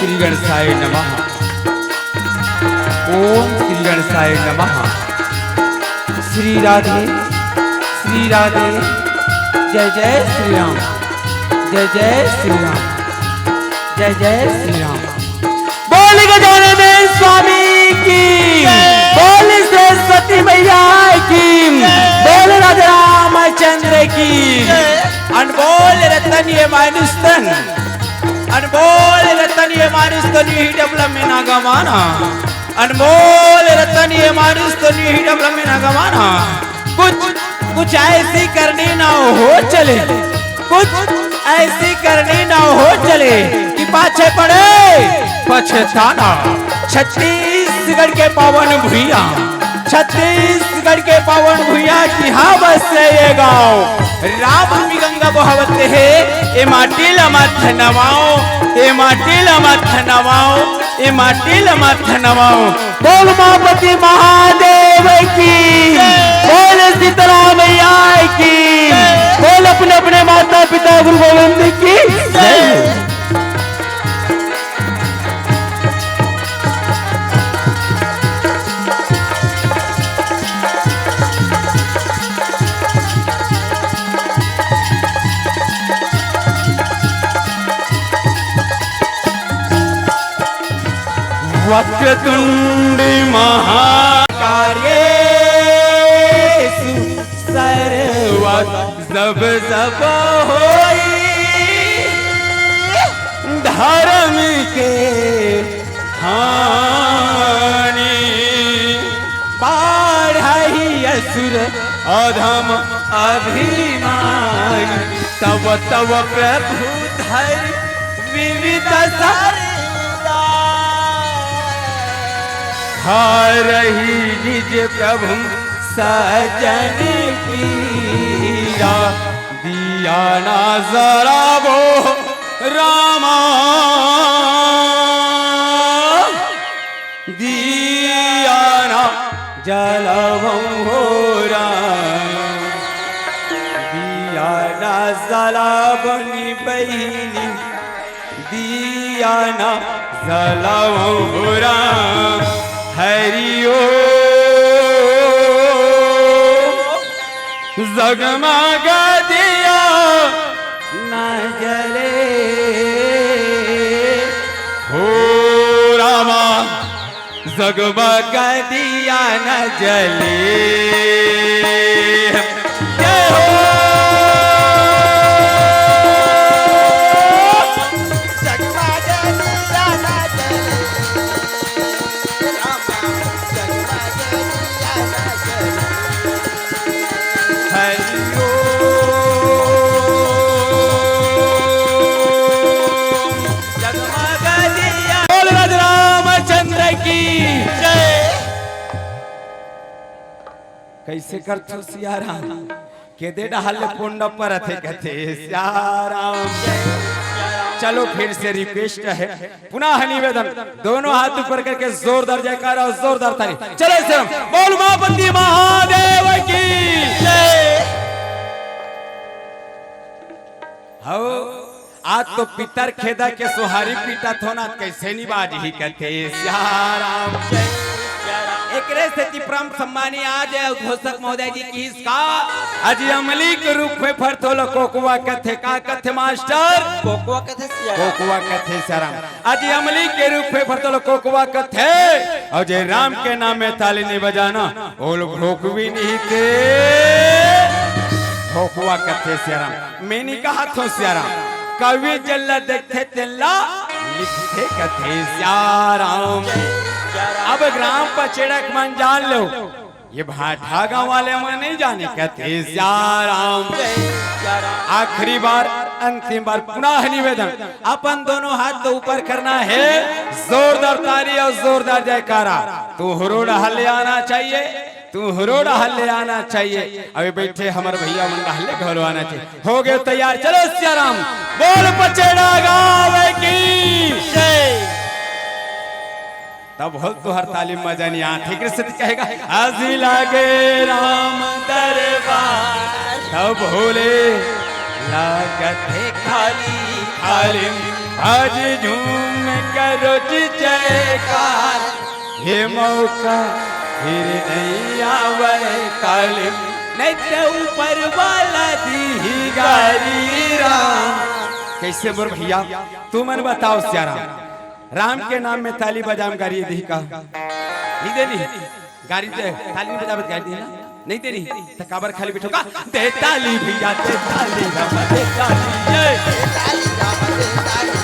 श्री गणेशाय नमः। ओम श्री गणेशाय नमः। श्री राधे श्री राधे। जय जय श्री राम, जय जय श्री राम, जय जय श्री राम। बोल गजानन स्वामी की, बोल सरस्वती मैया की, बोल राजा रामचंद्र की। अनमोल रतन ये मानुस्तन, अनमोल रतन ये मानुस्तन ही डबल में ना गवाना। अनमोल रतन ये मानुस्तन ही डबल में ना गवाना। कुछ ऐसी करनी ना हो चले, कुछ ऐसी करनी ना हो चले कि पाछे पड़े पछताना। छत्तीसगढ़ के पावन भुइया, छत्तीसगढ़ के पावन भुइया की हाँ बस ये गाँव। रामभूमि गंगा बहावते है ए माटी लमथ नवाओ, ए माटी लमथ नवाओ, ए माटी लमथ नवाओ। बोल उमापति महादेव की, बोल सीताराम मैया की, बोल अपने अपने माता पिता गुरु गोविंद की जय। वक्रतुंड महाकार्येषु सर्वदा जब जब होई। धर्म के हानि बाढ़हि असुर अधम अभिमान। तव तव प्रभु धर विविध हरहि निज प्रभु सजन पीरा। दिया ना जरा वो रामा, दिया ना जलवो राम, दिया ना जलावनी बहिनी, दिया ना जलवो राम। हरि ओम जगमग दिया न जले, हो रामा जगमग दिया न जले। जय हो कैसे करथो सियाराम के दे डाल पुंड पर थे कहते सियाराम। चलो फिर से रिक्वेस्ट है, पुनः निवेदन, दोनों हाथ ऊपर करके जोरदार जयकारा और जोरदार ताली। चलो सर बोल उमापति महादेव की जय। हो आज तो पितर खेदा के सुहारी पीटा थोना कैसे निबाज ही कहते सियाराम। एकरे से प्रम सम्मानी आज घोषक महोदय जी की इसका आज अमली के रूप में फरथोल कोकुआ कथे का कथे मास्टर कोकुआ कथे कोकुआ कथे सराम। आज अमली के रूप में फरथोल कोकुआ कथे और जय राम के नाम में ताली नहीं बजाना ओल भोकवी नहीं थे कोकुआ कथे सराम। मैंने कहा थो सराम कवि जल्ला देखते तेला लिखते कथे सराम। अब ग्राम पचेड़क मन जान लो, ये भाठा गांव वाले मन नहीं जाने कहते सियाराम। आखिरी बार अंतिम बार पुनः निवेदन, अपन दोनों हाथ तो ऊपर करना है, जोरदार ताली और जोरदार जयकारा। तू हुरोड़ हल्ले आना चाहिए, तू हुरोड़ हल्ले आना चाहिए। अभी बैठे हमारे भैया मन हल्ले घोलो आना चाहिए। हो गए तैयार, चलो सियाराम बोल पचेड़ा गाँव की जय। तब होल तो हर तालीम मजा नहीं आती कृष्ण कहेगा हाजी लागे राम दरबार। तब भोले लागत खाली खाली आज झूम करो जयकार, ये मौका फिर नहीं आवे काले, नहीं तो ऊपर वाला दी गारी राम। कैसे बोल भैया तू मन बताओ श्यारा, राम के नाम में ताली बजाम गाड़ी दी का नहीं देनी, गाड़ी दे ताली बजावत गाड़ी दी ना नहीं देनी, तो काबर खाली बैठो का दे ताली भैया दे ताली राम दे ताली ये ताली राम दे ताली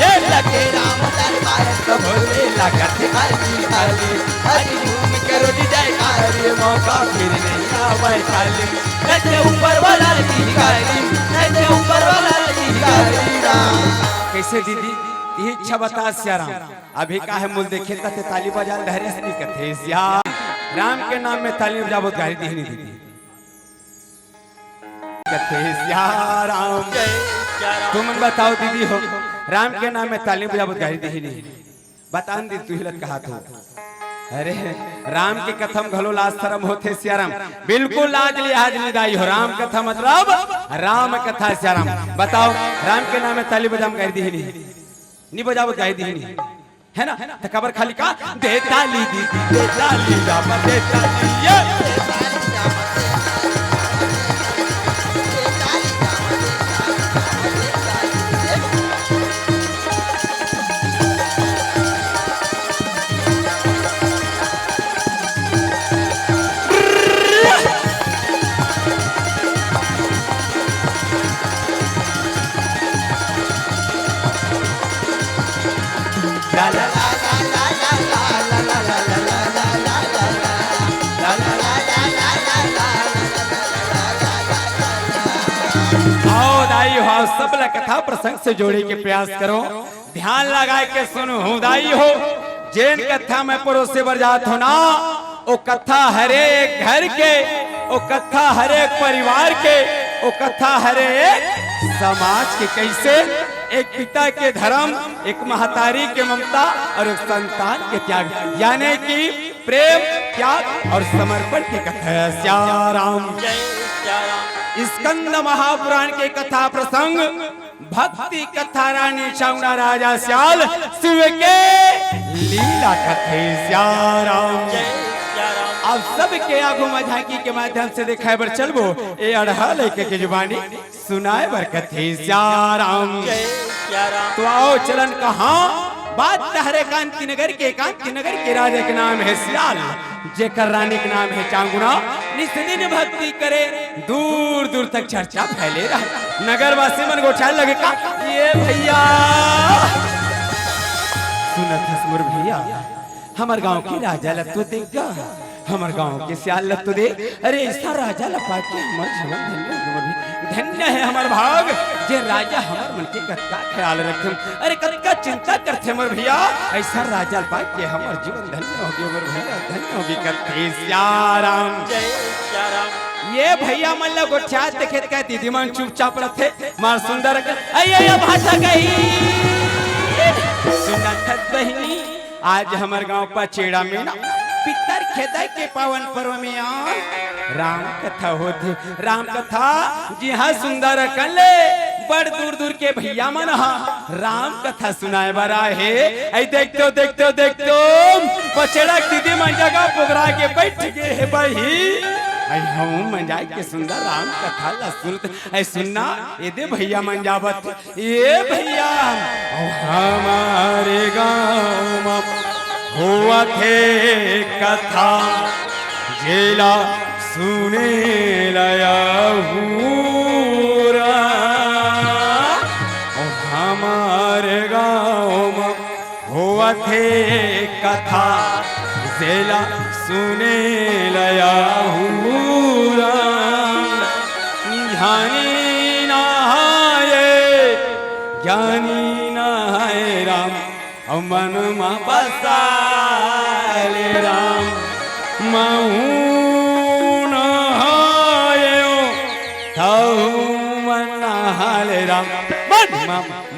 ये लगे राम दरबार तो भोले लगत खाली खाली, हरि झूम करो जयकार, ये मौका फिर नहीं आवे खाली, नचे ऊपर वाला की गाड़ी, नचे ऊपर वाला की गाड़ी राम। कैसे दीदी ये इच्छा बता श्याराम, अभी का है मूल देखे तते ताली बजा लहरे से कथे श्याम, राम के नाम में ताली बजावत गाड़ी दी नहीं दीदी कथे श्याराम। तुम बताओ दीदी हो, राम के नाम में ताली बजावत गाड़ी दी नहीं बता दी तू हिलत कहा तो, अरे राम की कथम घलो लाज शरम होते श्याराम, बिल्कुल लाज लिहाज निदाई हो, राम कथा मतलब राम कथा श्याराम। बताओ राम के नाम में ताली बजाम गाड़ी दी नहीं बजावत गाड़ी दी नहीं है ना, तो खबर खाली का दे ताली दी दे ताली राम दे ताली ये सब कथा प्रसंग से जोड़े के प्रयास करो, ध्यान लगा के सुनो हुदाई हो, जैन कथा में परोसे बरजात हो ना, ओ कथा हरे एक घर के, ओ कथा हरे एक परिवार के, ओ कथा हरे एक समाज के। कैसे एक पिता के धर्म, एक महतारी के ममता और एक संतान के त्याग, यानी कि प्रेम त्याग और समर्पण की कथा है श्याराम। स्कंद महापुराण के कथा प्रसंग भक्ति कथा रानी चामुंडा राजा श्याल शिव के लीला कथे श्याराम। अब सबके आगू मझाकी के माध्यम से दिखाए बर चलबो, ए अढ़ा लेके के जुबानी सुनाए बर कथे श्याराम। तो आओ चलन कहाँ बात तहरे कांति नगर के राजा के नाम है श्याल, जेकर रानी के नाम है चांगुना। निस्दिन भक्ति करे दूर दूर तक चर्चा फैले रहा, नगर वासी मन गोचाल लगे का ये भैया सुनत हसमुर भैया हमार गांव की राजा लत्तो देगा, हमार गांव के श्याल लत्तो दे, अरे ऐसा राजा लपा के हमार जीवन धन्य है हमार भाग, जे राजा हमार मन के कत्का ख्याल रखे, अरे कत्का चिंता करते हमर भैया, ऐसा राजा लपा के हमार जीवन धन्य हो गया हमर भैया, धन्य होगी कत्ते श्याराम। जय श्याराम। ये भैया मन ला गोठा देखे के दीदी मन चुपचाप रथे, मार सुंदर अये भाषा गई सुनत बहिनी, आज हमार गांव पचेड़ा में पितर खेदाई के पावन पर्व में राम कथा होती, राम कथा जी हाँ सुंदर कले बड़ दूर दूर के भैया मन राम कथा सुनाए बरा है। ऐ देखते देखते पचेड़ा दीदी मन जगह पुगरा के बैठ गए है बही, ऐ हम मन जाए के सुंदर राम कथा ला सुनते, ऐ सुनना ये दे भैया मन जावत, ये भैया हमारे गाँव में हुआ थे कथा, जेला सुने लाया हूरा, हमारे गाँव में हुआ थे कथा, जेला सुने लाया हूरा, ज्ञानी नहाए राम मन मा बसाले राम, मऊन हायो थाऊ मन नहाले राम,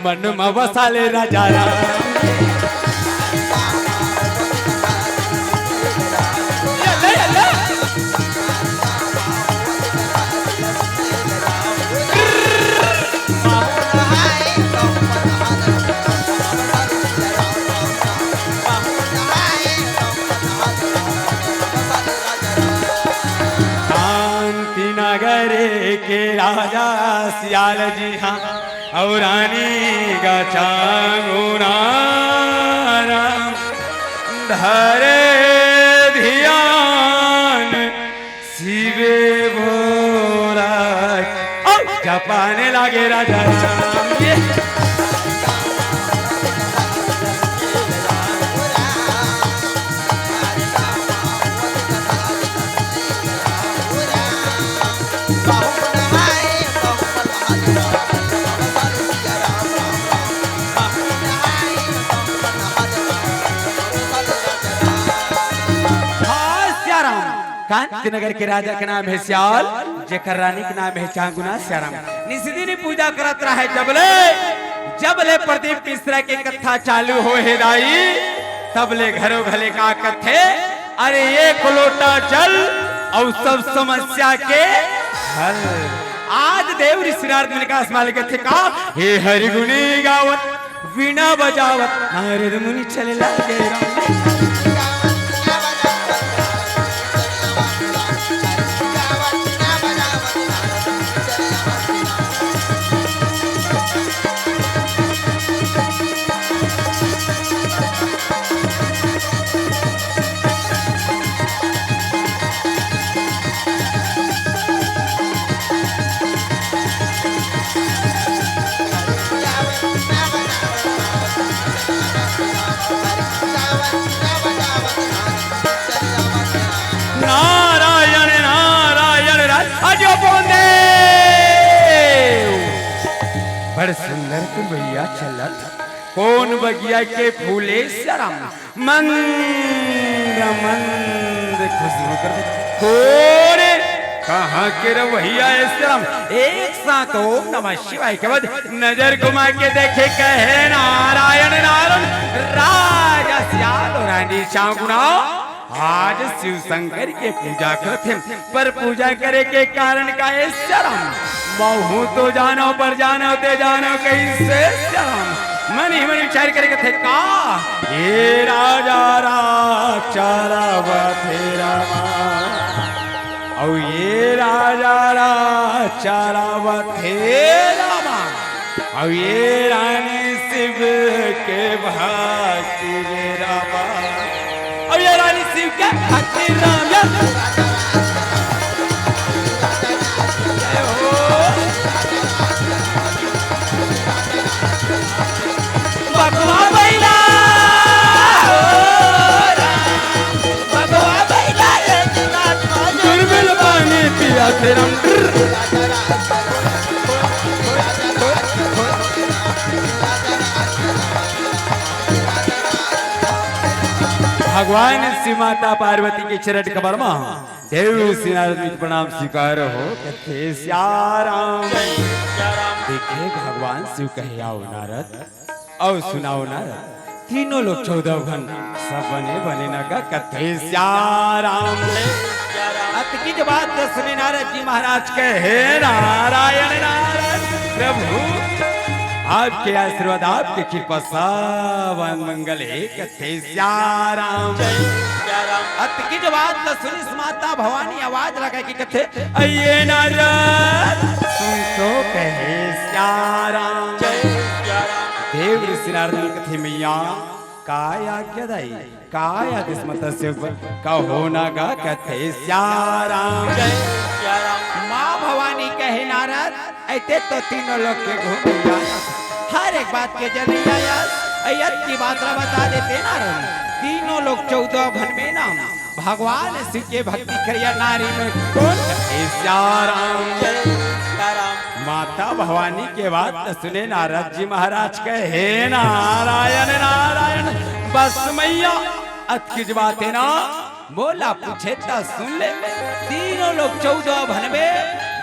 मन मा बसाले राजा राम। लेके राजा सियाल जी हाँ और रानी का चांगुना धरे ध्यान शिवे भोला जपाने लगे राजा राम ये कांति नगर के राजा के नाम है श्याल जेकर रानी के नाम है चांगुना श्याराम निशिदिनी पूजा करत रहा है जबले प्रदीप मिश्रा के कथा चालू हो है दाई तबले घरों घले का कथे अरे एक लोटा जल और सब समस्या के हल आज देव ऋषिनारद मुनि का स्माल कथे का हे हरि गुणी गावत वीणा बजावत नारद मुनि चले लगे बड़ सुंदर तुम भैया चलत कौन बगिया के फूले शरम मंद मंद खुशबू कर कौन कहाँ के रवैया शरम एक साथ ओम नमः शिवाय के बाद नजर घुमा के देखे कहे नारायण नारायण राजा सियाल और रानी चांगुना आज शिव शंकर के पूजा करते पर पूजा करे के कारण का है शरम बहु तो जानो पर जानो ते जानो कैसे शरम मनी मनी विचार करे थे का ये राजा चारा बथेरा और ये राजा चारा बथेरा और ये रानी शिव के भक्ति रामा और ये रानी शिव के भक्ति राम भगवान शिव माता पार्वती के चरण कमर में देव नारद प्रणाम स्वीकार हो कथे श्याराम देखे भगवान शिव कहे आओ नारद और सुनाओ नारद तीनों लोग 14 घन सब बने बने न का कथे श्याराम की जब बात सुने नारद जी महाराज कहे नारायण नारायण प्रभु आपके आशीर्वाद आपके कृपा सावन मंगल है कथे श्याराम अत की जब बात सुनी माता भवानी आवाज लगा की कथे अये नारद सुन तो कहे श्याराम देव ऋषि नारद कथे मैया काया आज्ञादाई काय आदेश मत्स्य कहो ना गा कथे श्याराम माँ भवानी कहे नारद ऐते तो तीनों लोग के घूम हर एक बात के जरिए अयत की बात बता देते नारद तीनों लोग 14 भन में नाम भगवान शिव के भक्ति करिया नारी में कौन कथे श्याराम माता भवानी के बात सुने नारद जी महाराज कहे नारायण नारायण बस मैया अतकिज बात है ना बोला पूछे तो सुन ले तीनों लोग 14 भन में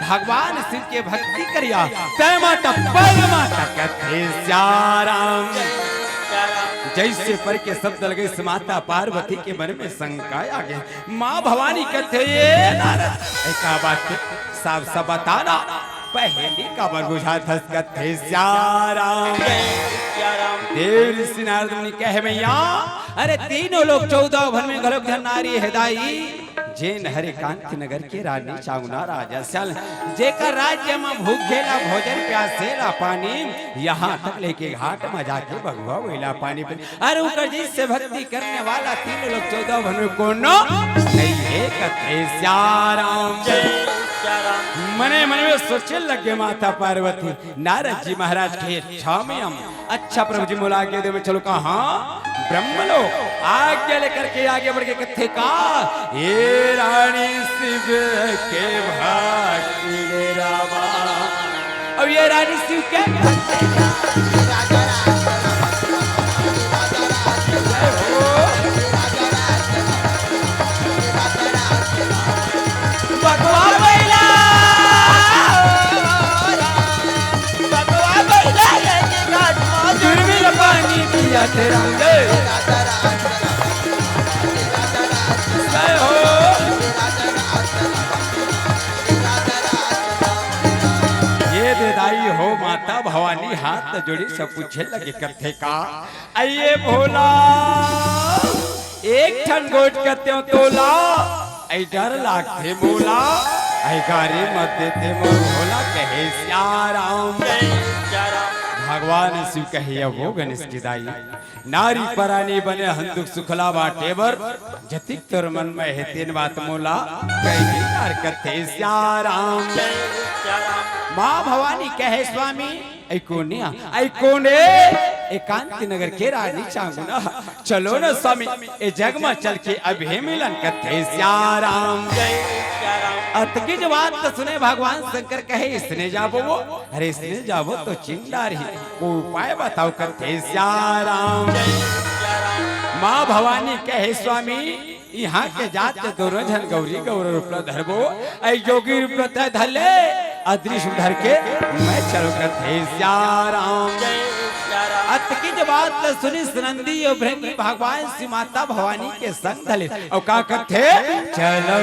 भगवान शिव के भक्ति करिया तय माता पर माता कथे श्याराम जैसे पर के शब्द लगे माता पार्वती के मन में शंका आ गई माँ भवानी कहते ये नारद ऐसा बात साफ सा बताना पहली का बुझा था कथे श्याराम देव ऋषि नारद मुनि कहे मैया अरे तीनों लोग 14 भन में घलोक नारी है दाई जेन हरे कांति नगर के रानी चाउना राजा सल जेकर राज्य में भूखेला भोजन प्यासेला पानी यहाँ तक लेके घाट में जाके भगवा वेला पानी पे अरे उकर जी से भक्ति करने वाला 3 लोग 14 भनु कोनो नहीं है कथे श्याराम मने मन में सोचे लगे माता पार्वती नारद जी महाराज के छामियम अच्छा प्रभु जी मुला के दे में चलो कहाँ ब्रह्मलोक आज्ञा लेकर के आगे बढ़ के कथे का ये रानी शिव के भक्ति रे रामा अब ये रानी शिव के तेरा ये देदाई हो माता भवानी हाथ जोड़ी सब पूछे लगे करते का आइए भोला एक ठन गोट करते हो तोला आई डर लागते बोला आई गारी मत देते भोला कहे श्याराम भगवान शिव कहिए वो गणेश की दाई नारी परानी बने हंदुक सुखला बाटेबर जतिक तोर मन में है तीन बात मोला कही नार करते श्याराम माँ भवानी कहे स्वामी ऐ कोने एकांति नगर के रानी चांगुना चलो न स्वामी ए जग में चल के अभी मिलन करते श्याराम अतकी जो बात तो सुने भगवान शंकर कहे इसने जाबो वो अरे इसने जाबो तो चिंता रही को उपाय बताओ करते श्याराम माँ भवानी कहे स्वामी यहाँ के जात के दोनों जन गौरी गौर रूप धरबो ऐ योगी रूप धले अदृश्य धर के मैं चलो करते श्याराम अतकी जो बात सुनी सुनंदी और भृंगी भगवान श्री माता भवानी के संग धले और का करते चलो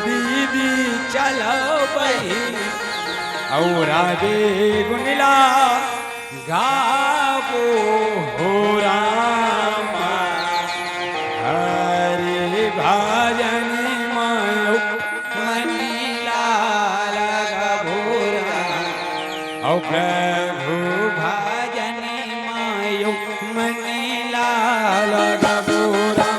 दीदी चलो बहन और राधे गुनिला गावो हो रामा हरे भजन मायो मनीला लगभोरा और प्रभु भजन मायो मनीला लगभोरा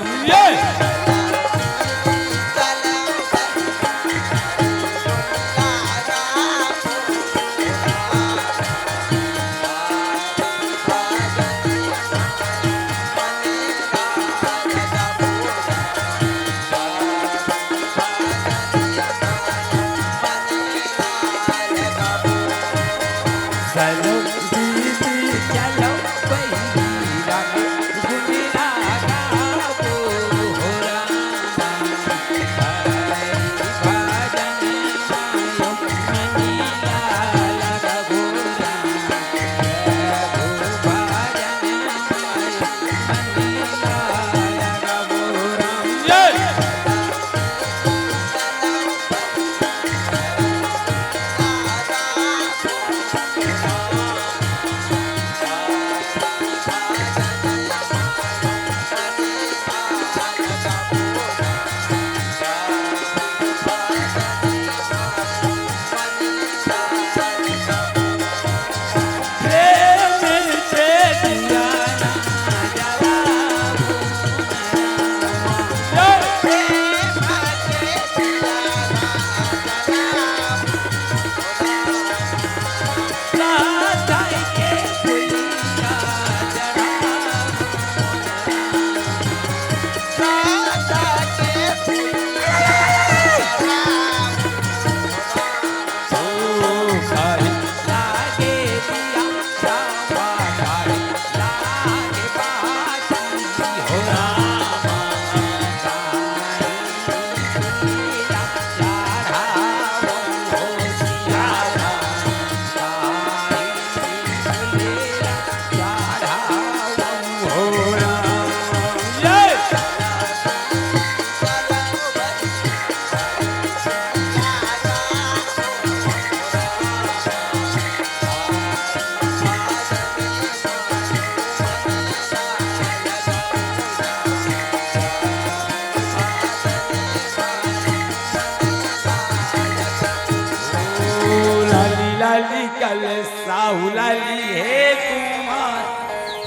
लाली कल साहू लाली हे कुमार,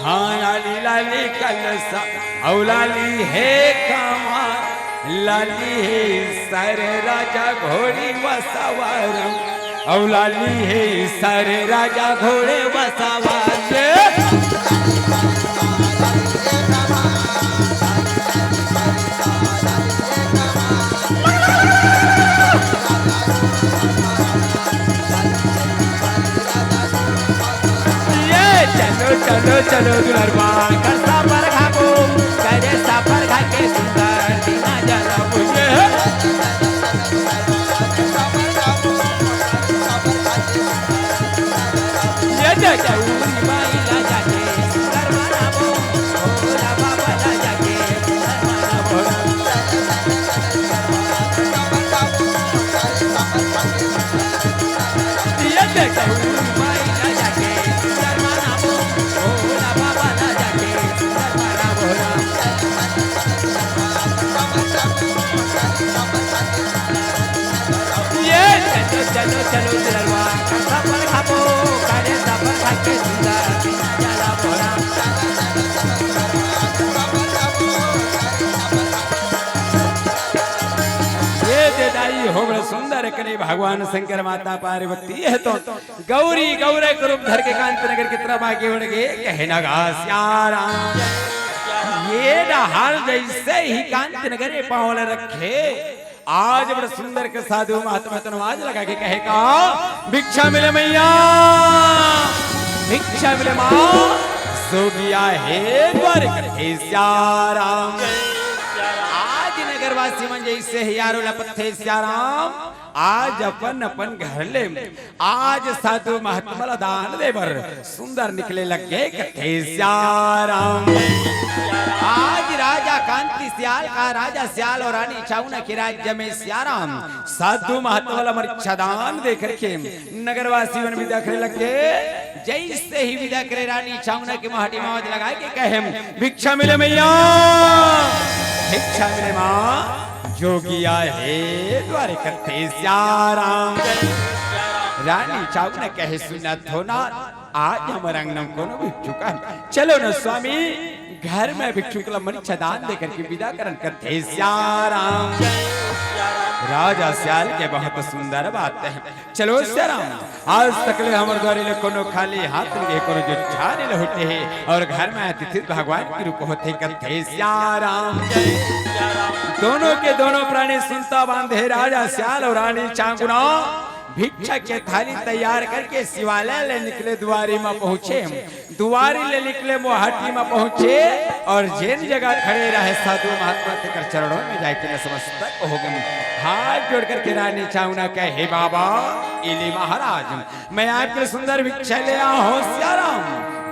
हाँ लाली लाली कल साहू लाली हे कमार, लाली हे सर राजा घोड़ी वसवार, औ लाली हे सर राजा घोड़े वसवार। चलो चलो दुलरवा कर सापर खाबो, करे सापर खा के सुंदर दीना जला मुझे। ये जगूरी माई ला जाके सुंदर मनाबो, ओला बाबा ला जाके सुंदर मनाबो। ये जगूरी माई ला जाके सुंदर मनाबो, ओला बाबा ला जाके सुंदर मनाबो। ये चलो चलो चलो दुलरवा कर सापर खाबो, करे सापर खा के सुंदर दीना जला बोरा। ये देदाई हो बड़े सुंदर करे भगवान शंकर माता पार्वती है तो गौरी गौरे के रूप धर के कांत नगर की तरफ आगे बढ़ गए, कहे नगा श्याराम। ये नहार जैसे ही कांत नगर में पावल रखे, आज बड़े सुंदर के साधु महात्मा तो नमाज लगा के कहे का भिक्षा मिले मैया, भिक्षा मिले माँ, सो गया है द्वार कथे श्याराम। आज नगरवासी मन जैसे यारो लपथे श्याराम, आज अपन अपन घर ले आज साधु महात्मा दान देवर सुंदर निकले लगे कथे श्याराम। आज राजा कांति सियाल का राजा सियाल और रानी चाउना के राज्य में श्याराम साधु महात्मा वाला मर्यादान देख रखे नगरवासी वन विदा करे लगे। जैसे ही विदा करे रानी चाउना की महाटी मौज लगा के कहे भिक्षा मिले मैया, भिक्षा मिले माँ, जोगिया हे द्वारे करते श्याराम। रानी चाउना कहे सुना थोना, आज हमारा अंगनम को भिक्षु का, चलो न स्वामी घर में भिक्षु को मर्यादान देकर के विदा करण करते श्याराम। राजा सियाल के बहुत सुंदर बात है, चलो श्याराम आज तक ले हमारे द्वारे ले कोनो खाली हाथ लगे कोनो जो छाने लहुटे है और घर में अतिथि भगवान के रूप होते करते श्याराम। दोनों के दोनों प्राणी सुनता बांधे राजा सियाल और रानी चांगुना भिक्षा के थाली तैयार करके शिवालय ले निकले, दुआरी में पहुंचे, दुआरी ले निकले मोहाटी में पहुंचे और जिन जगह खड़े रहे साधु महात्मा के चरणों में जाके नतमस्तक हो गए, हाथ जोड़ करके रानी चाउना कहे हे बाबा इली महाराज मैं आपके सुंदर भिक्षा ले आया हूं श्याराम,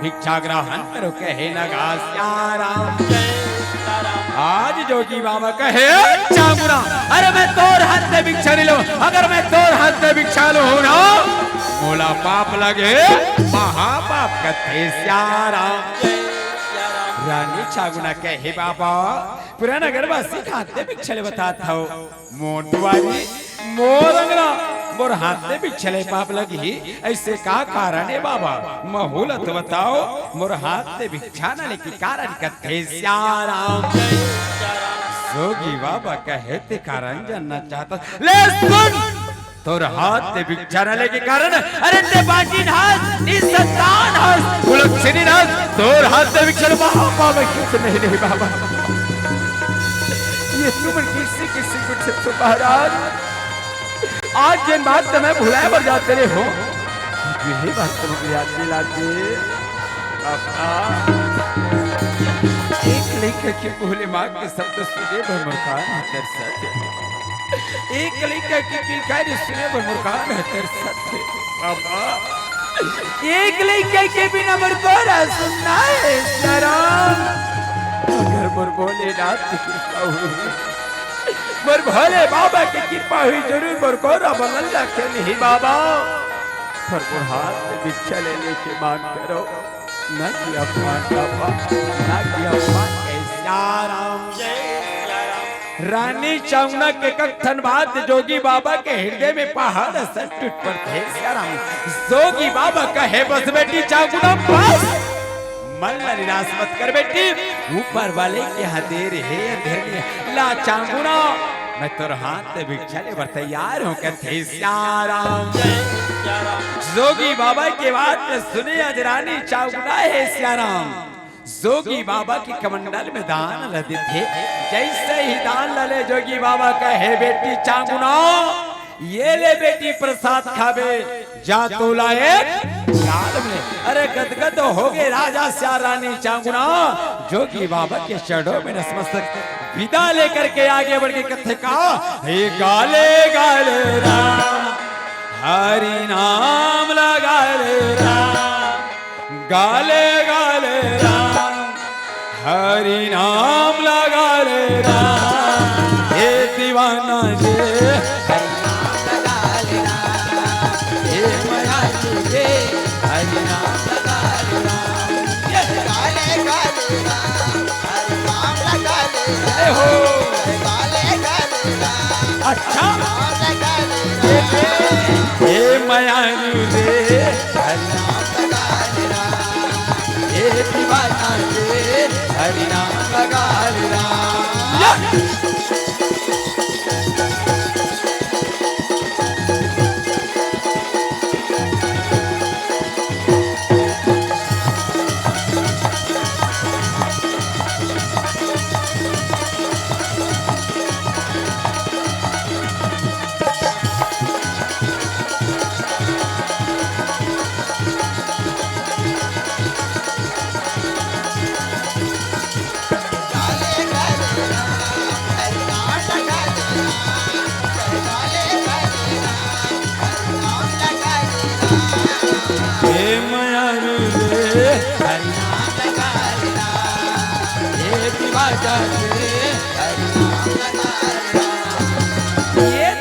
भिक्षा ग्रहण करो। कहे नगा श्याराम। आज जोगी बाबा कहे चांगुना अरे मैं तोर हाथ से भिक्षा ले लो, अगर मैं तोर हाथ से भिक्षा लो ना मोला पाप लगे महापाप कथे श्याराम। रानी चांगुना कहे बाबा पूरा नगरवासी खाते भिक्षा ले बताता हो, मोटवारी मोरंगना मोर हाथ में भिक्षले पाप लगी ऐसे का कारण है बाबा, महूलत बताओ मोर हाथ में भिक्षा न लेके कारण कथे श्याराम। जोगी बाबा कहते कारण जानना चाहता, ले सुन तोर हाथ में भिक्षा न लेके कारण, अरे ते बाटी नास नी संतान हस कुलक्षणी नास तोर हाथ में भिक्षा बाबा किस नहीं बाबा, ये तुम किसी किसी कुछ से महाराज आज जिन बात तो मैं भुलाए पर जाते रहे हो, यही बात तुम याद दिलाते। एक लेकर के भोले माँ के शब्द सुने भरमुरकान हतर सत्य, एक लेकर के किलकारी सुने भरमुरकान हतर सत्य। बाबा एक लेकर के बिना मुरकोरा सुनना है श्याराम, अगर मुर भोलेनाथ की कृपा हुई, मोर भोले बाबा की कृपा हुई जरूर मोर को रबल्ला के नहीं बाबा, पर मोर हाथ में भिक्षा लेने की मांग करो, न कि अपमान बाबा, न कि अपमान श्याराम। रानी चावना के कथन बात जोगी बाबा के हृदय में पहाड़ सा टूट पड़ते। जोगी बाबा कहे बस बेटी चावना बस मन ला निराश मत कर बेटी, ऊपर वाले के हाथ दे रहे अंधेरे ला चावना मैं तोर हाथ भिक्षा ले बर तैयार हूँ कहते श्याराम। जोगी बाबा के बात में सुने आज रानी चावना है श्याराम। जोगी बाबा की कमंडल में दान लदे थे, जैसे ही दान लले जोगी बाबा कहे बेटी चांगुना ये ले बेटी प्रसाद खावे जा तो लाए में। अरे गदगद हो गए राजा श्या रानी चांगुना जोगी बाबा के चरणों में नतमस्तक विदा लेकर के आगे बढ़ के कथे का हे गाले गाले राम हरि नाम लगा ले राम गाले गाले राम हरि नाम लगा ले राम हे दीवाना जे हरि नाम लगा ले राम हे माया जे हरि नाम लगा ले राम ये गाले गाले राम हरि नाम लगा ले राम हो गाले गाले राम अच्छा लगा ले हे माया जे हरि नाम लगा ले राम हे दीवाना जे हरि नाम लगा ले राम।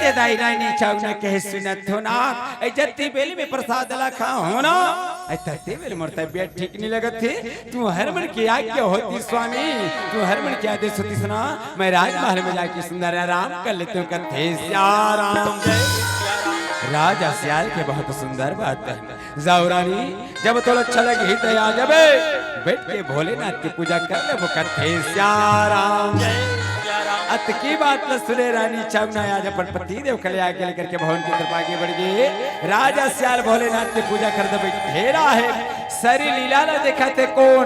ये दाई रानी चावना कहे सुनत हो ना जत्ती बेली में प्रसाद ला खा हो ना तत्ती बेली मोर तबियत ठीक नहीं लगत थी। तू हरमन की आज्ञा होती स्वामी, तू हरमन की आदेश होती सुना मैं राजमहल में जाके सुंदर आराम कर लेती हूँ कथे श्याराम। राजा श्याल के बहुत सुंदर बात है जाओ रानी जब तो अच्छा लगे तो आ जाबे बैठ के भोलेनाथ की पूजा कर ले वो कथे श्याराम। अत की बात न सुने रानी चावना आज अपन पति देव कले आगे लेकर के भवन की तरफ आगे बढ़ गए। राजा श्याल भोलेनाथ की पूजा कर दे बैठेरा है सरी लीला न देखा थे कौन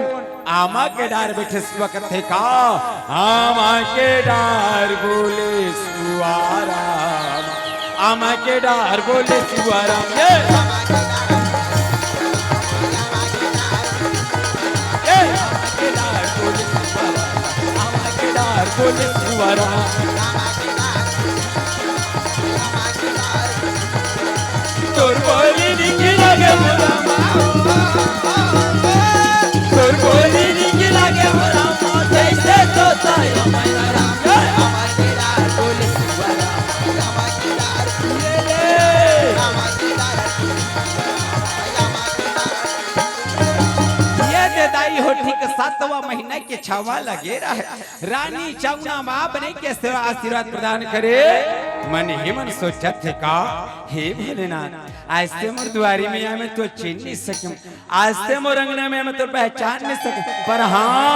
आमा के डार बैठे वक्त थे का आमा के डार बोले सुआराम आमा के डार बोले सुआराम बोले सुवारा तोर बोली निकला गे मोरा तोर बोली निकला गे मोरा जैसे तो साया मेरा राम हमारे डार बोले सुवारा हमारे डार ये दाई हो ठीक 7वां महीना के 6वां लगे रहा है। रानी चावना मां बने के सेवा आशीर्वाद प्रदान करे मन ही मन सोचत थे का हे भोलेनाथ आज से मोर दुआरी में मैं तो चिन नहीं सकूं आज से मोर अंगना में मैं तो पहचान नहीं सकूं पर हाँ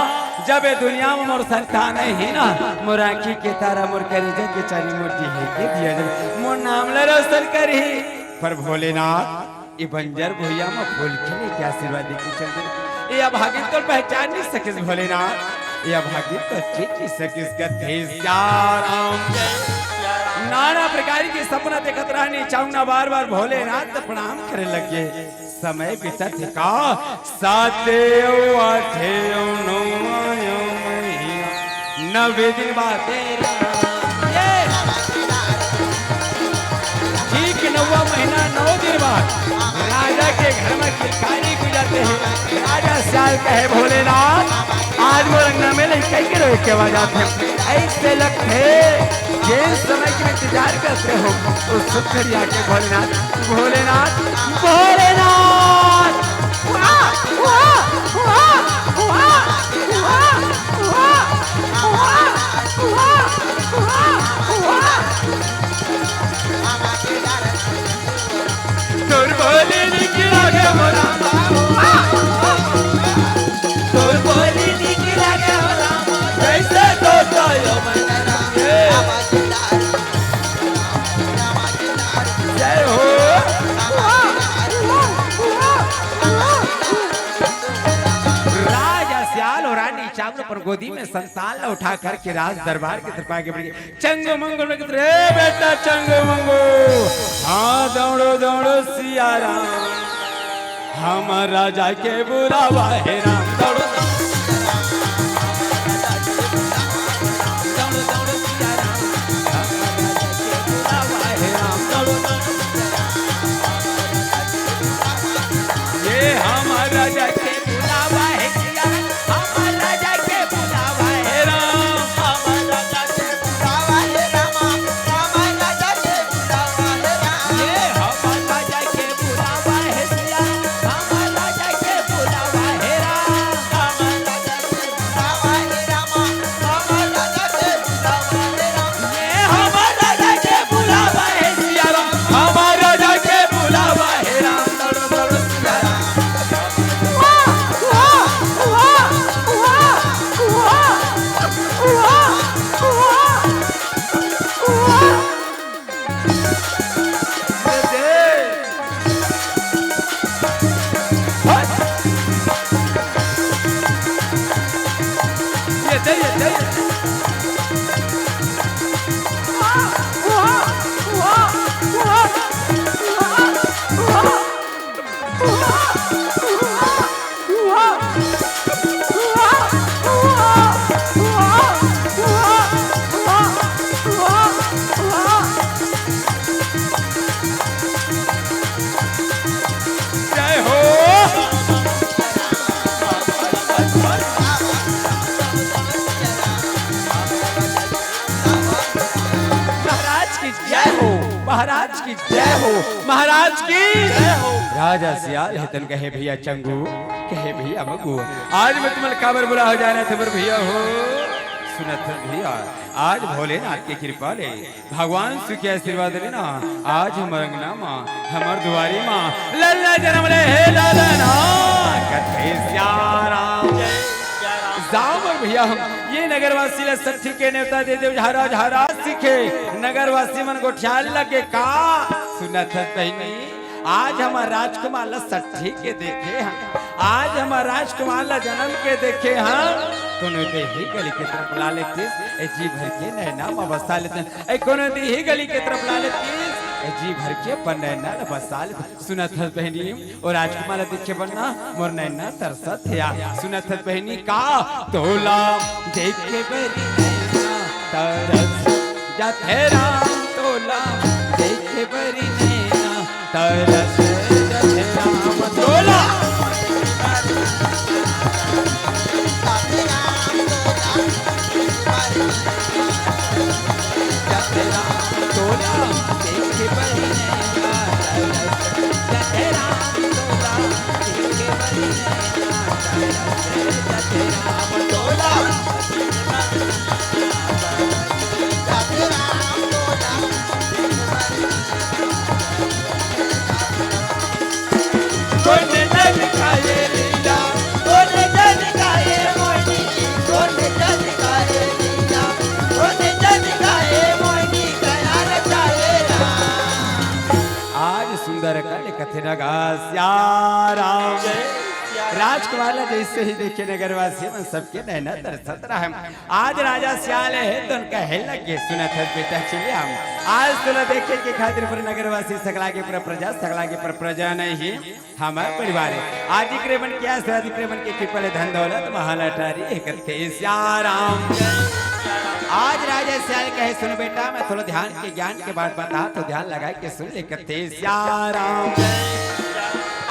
जब ये दुनिया में मोर संतान है ना मोर आंखी के तारा मोर करेजा के चारी मोर जी है के दिया जब मोर नाम ले रोशन करी पर भोलेनाथ ये बंजर भैया में फूल खिले के आशीर्वाद दे के चल दे ये अभागित तो पहचान नहीं सकिस भोलेनाथ ये अभागित तो चिन नहीं सकिस कथे श्याराम। नाना प्रकार के सपना देखत रहनी चाहूंगा बार बार भोलेनाथ प्रणाम करे लगे समय बीतत का 7 8 9 दिन बाद ठीक 9वां महीना 9 दिन बाद राजा के घर में खिलकारी गुजरते हैं। राजा श्याल कहे भोलेनाथ आज वो रंगना में लड़का के रोक के आवाज थे ऐसे लगते जिस समय के इंतजार करते हो उस सुखरी आके भोलेनाथ भोलेनाथ भोलेनाथ जय हो। राजा सियाल और रानी चावल पर गोदी में संतान ला उठा करके राज दरबार की तरफ आगे बढ़ी। चंगो मंगो में कितने बेटा चंगो मंगो, हाँ दौड़ो दौड़ो सिया राम, हमारा राजा के बुलावा है राम। दौड़ो राजा के बुलावा है सिया, हमार राजा के बुलावा है राम, हमार राजा के बुलावा है राम, हमार राजा के बुलावा है राम। ये हमार राजा के बुलावा है सिया, हमार राजा के बुलावा है राम, हमार राजा के बुलावा है राम, हमार राजा के बुलावा है राम। ये हमार राजा के बुलावा है सिया राम, हमार राजा के बुलावा है राम। दौड़ो दौड़ो सिया राम। महाराज की जय हो, महाराज की जय हो। राजा सियाल है तन कहे भैया चंगू, कहे भैया मगू, आज मैं तुम्हारे काबर बुला हो जाना था भैया हो। सुनत भैया आज भोलेनाथ की कृपा ले, भगवान सुख के आशीर्वाद लेना, आज हमार अंगना माँ हमार दुआरी माँ लल्ला जन्म ले हे लालना कथे सियाराम जामर भैया। हम ये नगरवासी ला सच्ची के नेवता दे देव झारा झारा सीखे, नगरवासी मन को ख्याल लगे का। सुनत बहनी आज हमार राजकुमार ला सच्ची के देखे हम, आज हमार राजकुमार ला जन्म के देखे हम। कोनो दे ही गली के तरफ ला लेते ए जी भर के नैना में बसा लेते, ए कोनो दे ही गली के तरफ ला लेते जी भर के पर नैना बसा लेते। सुनत बहनी और राजकुमार देखे बनना मोर नैना तरसत है। सुनत बहनी का तोला देख के बरी नैना तरस जाते राम, तोला देख के बरी नैना तरस जाते राम। तोला राजकुमार जैसे ही देखे नगरवासी में सबके नैना तरसत रहे। आज राजा सियाल है तो उनका हेलना के सुनत है बेटा चलिए हम आज तुला देखे के खातिर पर नगरवासी सकला के पर प्रजा, सकला के पर प्रजा नहीं हमारे परिवार है। आज क्रेमन क्या स्वाद क्रेमन के कृपा धन दौलत महालटारी करते सियाराम। आज राजा सियाल कहे सुन बेटा मैं थोड़ा ध्यान के ज्ञान के बात बता तो ध्यान लगा के सुन ले करते सियाराम।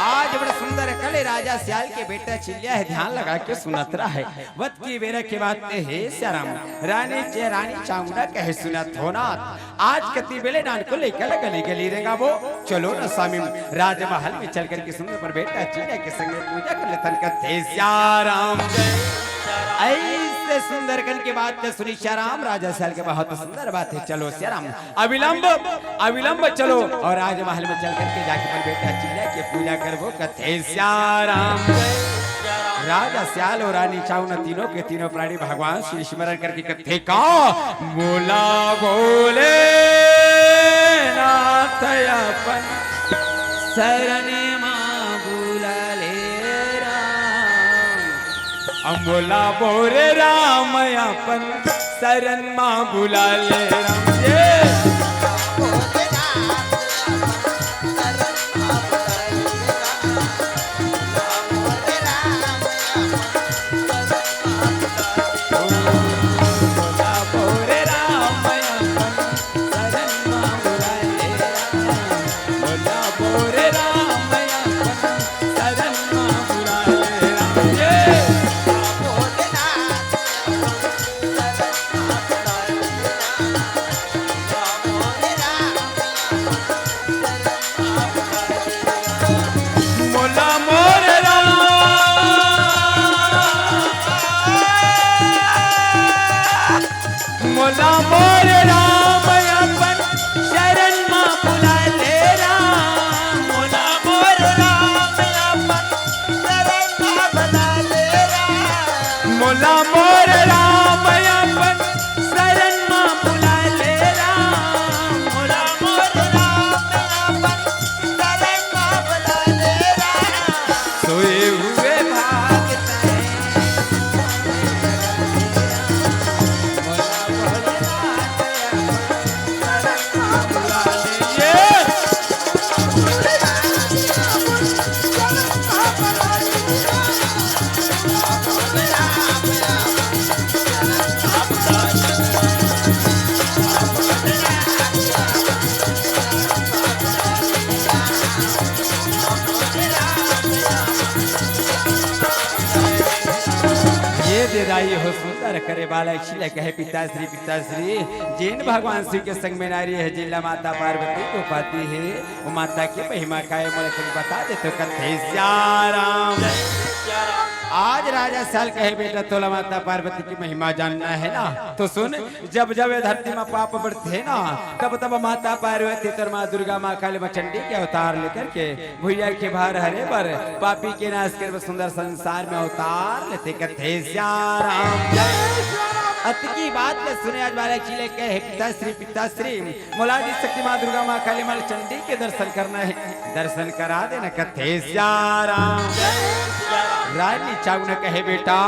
आज बड़ा सुंदर कल राजा सियाल के बेटा चिल्लिया है ध्यान लगा के सुनत रहा है। वत की बेरा के बात हे सियाराम रानी चामुंडा कहे सुनत होना। आज कति बेले नान को लेकर गली गली रेगा वो चलो न स्वामी राजमहल में चल करके सुनने पर बेटा चिल्लिया के संग पूजा कर लेतन कथे सियाराम। ऐसे सुंदर कल की बात सुनी सियाराम राजा सियाल के बहुत सुंदर बात है। चलो सियाराम अविलंब चलो और राजमहल में चल करके जाके पर बेटा चिल्लिया के पूजा करबो कथे सियाराम। राजा सियाल और रानी चाउना तीनों के तीनों प्राणी भगवान श्री स्मरण करके कथे का बोला बोले नाथ अपन शरण माँ बुलाले राम बोला बोरे राम अपन शरण माँ बुलाले राम ये मोला मोर राम अपन शरण माँ बुलाले राम मोला मोर राम अपन शरण माँ बुलाले राम मोला मोर राम अपन शरण माँ बुलाले राम मोला मोर राम अपन शरण माँ बुलाले राम सोए हुए राई हो सुंदर करे बालक शिला कहे पिताश्री जैन भगवान शिव के संग में नारी है जिला माता पार्वती को पाती है वो माता की महिमा का है मुझे बता दे तो कथे राम आज राजा साल कहे बेटा तोला माता पार्वती की महिमा जानना है ना तो सुन जब जब धरती में पाप बढ़ते ना तब तब माता पार्वती तर माँ दुर्गा माँ काली माँ चंडी के अवतार लेकर के भैया के भार हरे पर पापी के नाश कर सुंदर संसार में अवतार लेते कथे राम अति की बात में सुने आज बालक जी कहे पिताश्री मोलादी शक्ति माँ दुर्गा माँ काली माँ चंडी के दर्शन करना है दर्शन करा देना कथे राम रानी चाऊ ने कहे बेटा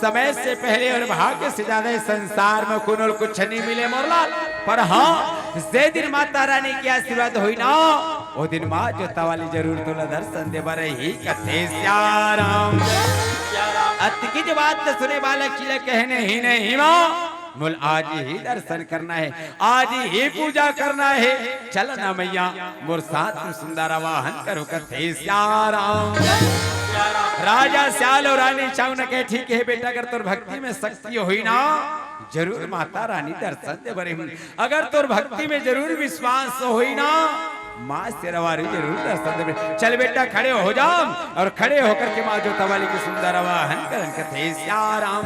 समय से पहले और भाग्य से ज्यादा संसार में कुनोल कुछ नहीं मिले मोरलाल पर हाँ जे दिन माता रानी की आशीर्वाद हुई ना वो दिन माँ जोता वाली जरूर तोला दर्शन दे बारे ही कथे राम अति की जो बात तो सुने बालक चिले कहने ही नहीं माँ बोल आज ही दर्शन करना है आज ही पूजा करना है चल ना मैया मोर साथ सुंदर वाहन करो कथे राम राजा श्याल और रानी चाऊ ने कहे ठीक है बेटा अगर तोर भक्ति में शक्ति हुई ना जरूर माता रानी दर्शन दे बरे अगर तोर भक्ति में जरूर विश्वास हुई ना माँ शेरवारी जरूर दर्शन दे चल बेटा खड़े हो जाओ और खड़े होकर के माँ जोता वाली की सुंदर वाहन करन कथे राम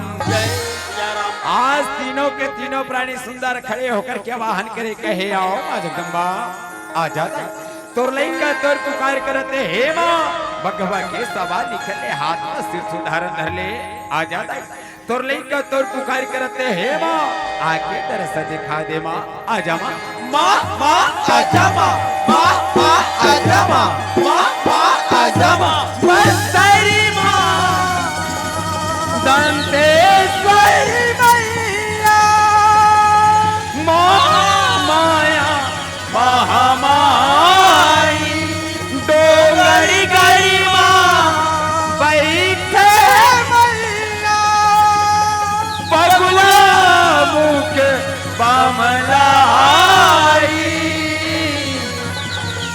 आज तीनों के तीनों प्राणी सुंदर खड़े होकर के वाहन करे कहे आओ माँ जगदम्बा आ जा तोर लइका तोर पुकार करते हे माँ भगवा के सवार निकले हाथ में सिर सुधारण धर ले आ जाता तोर लइका तोर पुकार करते हे माँ आके तरस दिखा दे माँ आजा माँ माँ माँ आजा माँ माँ माँ आजा माँ माँ माँ आजा माँ बंसरी माँ दंतेश्वरी मैया माँ माया महामाई डोगरी गरी माँ बैठे मैया बगुला मुख बामलाई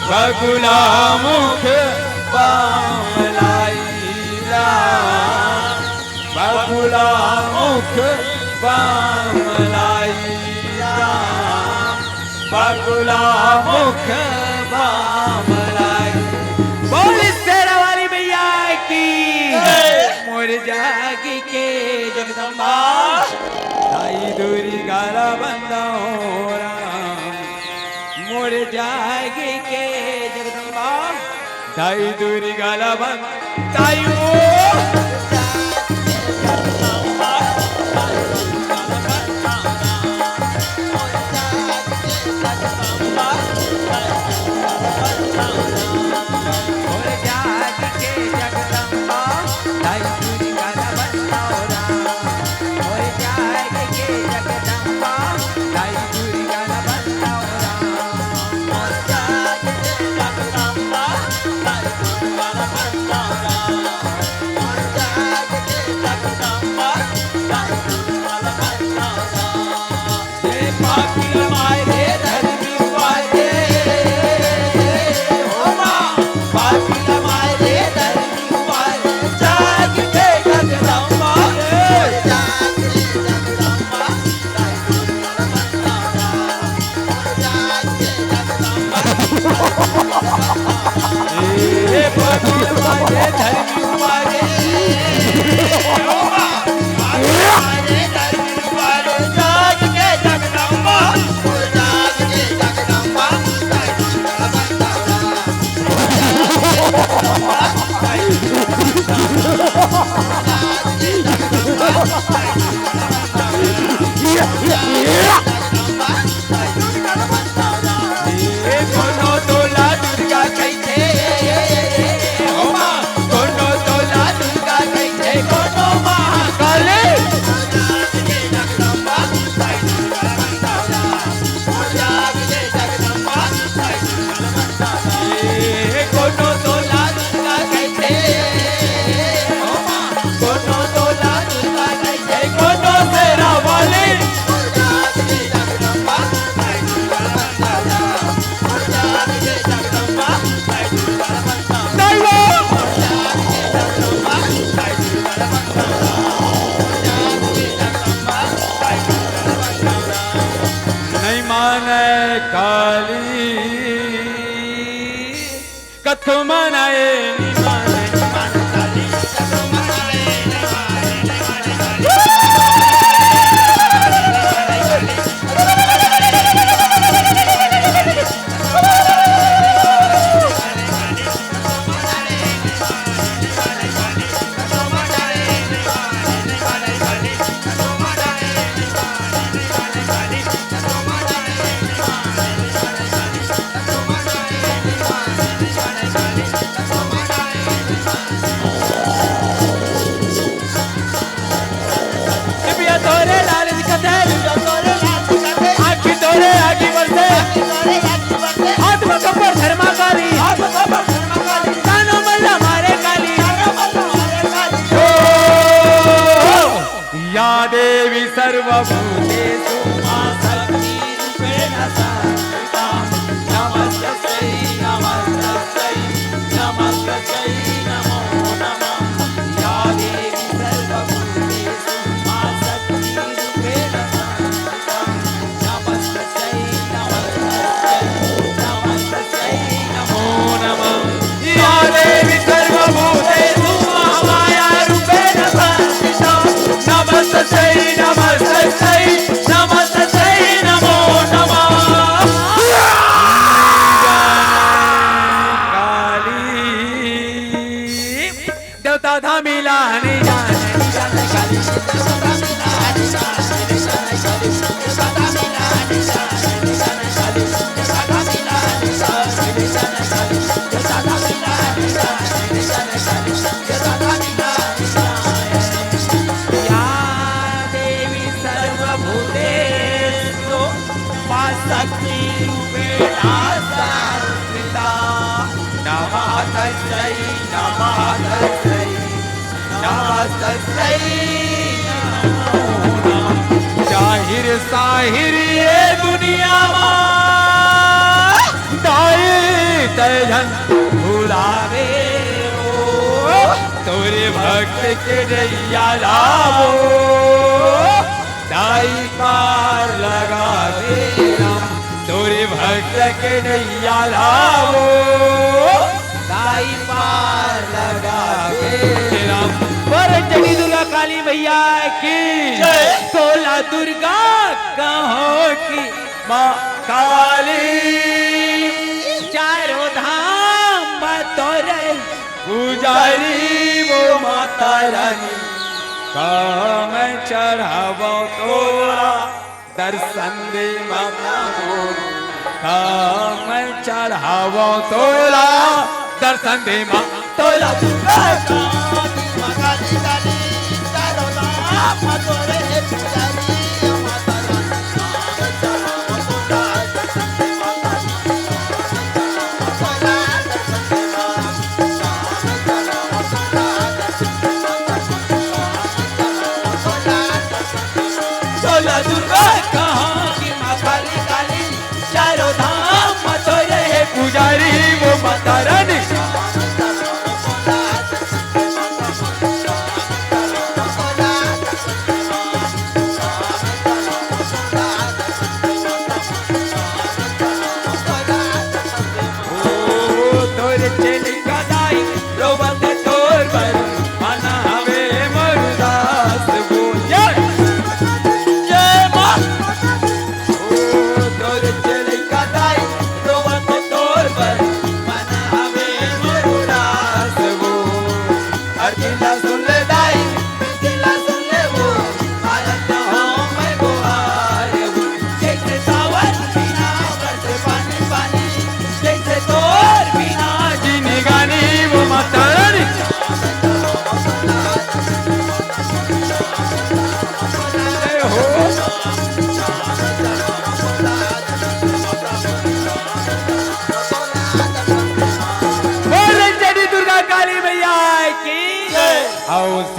बगुला मुख बामलाई राम बगुला मुख बामलाई राम बगुला मुख बामलाई बोल तेरा वाली मैया की मोर जागी के जगदम्बा ताई दूरी गाला बंदा हो राम मोर जागी के जगदम्बा ताई दूरी गाला बंद ताई ओ और जाग के जगदम्बा दाई दुर्गा बचाओ राम। और जाग के जगदम्बा दाई दुर्गा बचाओ राम। और जाग के जगदम्बा दाई दुर्गा बचाओ राम। और जाग के जगदम्बा दाई दुर्गा बचाओ राम। ये पापी मारे धर्मी वाले हो मां, पापी मारे धर्मी वाले जाग के जगदम्बा। जाग के जगदम्बा दाई दुर्गा बचाओ राम। और जाग के जगदम्बा ये पापी मारे धर्मी वाले हो मां, पापी मारे धर्मी वाले जाग के जगदम्बा। और जाग के जगदम्बा दाई दुर्गा बचाओ राम। कोनो तोला दुर्गा कैसे हो मां, कोनो तोला दुर्गा कैसे कोनो महाकाली। जाग के जगदम्बा दाई दुर्गा बचाओ राम। और जाग के जगदम्बा दाई दुर्गा बचाओ राम। कोनो तोला दुर्गा कैसे हो मां, कोनो तोला दुर्गा कैसे कोनो तेरा वाली। और जाग के जगदम्बा दाई दुर्गा बचाओ राम। और जाग के जगदम्बा दाई दुर्गा बचाओ राम। और जाग के जगदम्बा दाई दुर्गा बचाओ राम। और जाग के जगदम्बा दाई दुर्गा बचाओ राम। नहीं माने काली कथ मनाए नहीं माने काली कथ मनाए नहीं माने काली। दिव्या तोरे लाल दिखते आखी तोरे आखी बरसे हाथ में कपर धर्मा काली कानों मल्ला मारे काली। ओ या देवी सर्वभूतेषु मां शक्ति रूपेण संस्थिता। नमस्तस्यै नमस्तस्यै नमस्तस्यै नमो नमः। या देवी सर्वभूतेषु मां शक्ति रूपेण संस्थिता। नमस्तस्यै नमस्तस्यै नमस्तस्यै नमो नमः। या देवी सर्वभूतेषु महामाया रूपेण संस्थिता। नमस्तस्यै नमस्तस्यै नमस्तस्यै नमो नमः। काली देवता धामिला नहीं जाने काली। या देवी सर्वभूतेषु मां शक्ति रूपेण संस्थिता। नमस्तस्यै नमस्तस्यै नमस्तस्यै नमो नमः। जाहिर साहिर ये दुनिया दाई तैजन भुलावे हो। तोरे भक्त के नैया लावो दाई पार लगा दे राम। तोरे भक्त के नैया लावो दाई पार लगा दे राम। पर जगी दुर्गा काली मैया की तोला दुर्गा कहो की माँ काली। चारों धाम तोरे पुजारी वो माता रानी। काम चढ़ावो तोरा दर्शन दे माता मोरी। मैं चढ़ावो तोला दर्शन दे माँ तोला दुर्गा तोला दुर्गा कहाँ की माँ काली काली चारों धाम तो रहे पुजारी वो माता रानी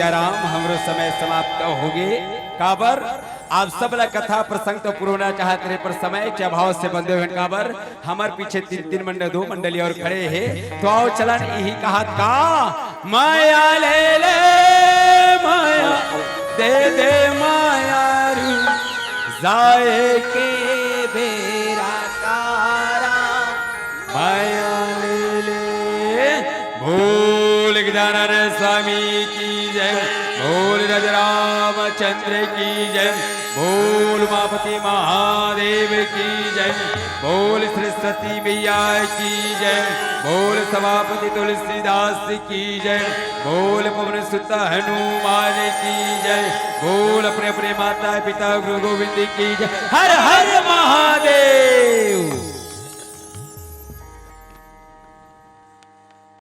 राम हमरो समय समाप्त हो गए काबर आप सब ला कथा प्रसंग तो पुरोना चाहते रहे पर समय के अभाव से बंदे हुए काबर हमार पीछे तीन मंडल दो मंडली और खड़े हैं तो आओ चलन यही कहा का माया ले ले माया दे दे माया रू जाए के बेरा कारा माया ले ले भूल गजानन स्वामी की जय बोल रामचंद्र की जय बोल उमापति महादेव की जय बोल सरस्वती मैया की जय बोल सभापति तुलसीदास की जय बोल पवन सुत हनुमान की जय बोल अपने अपने माता पिता गुरु गोविंद की जय हर हर महादेव।